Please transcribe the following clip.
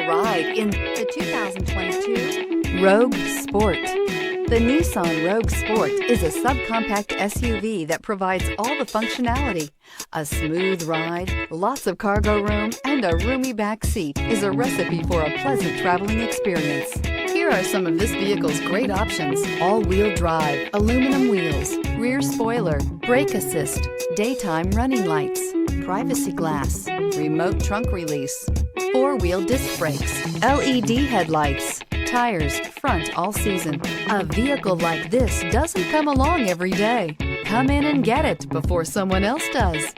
ride in the 2022 Rogue Sport. The Nissan Rogue Sport is a subcompact SUV that provides all the functionality. A smooth ride, lots of cargo room, and a roomy back seat is a recipe for a pleasant traveling experience. Here are some of this vehicle's great options: all-wheel drive, aluminum wheels, rear spoiler, brake assist, daytime running lights, privacy glass, remote trunk release, four-wheel disc brakes, LED headlights, tires front all season. A vehicle like this doesn't come along every day. Come in and get it before someone else does.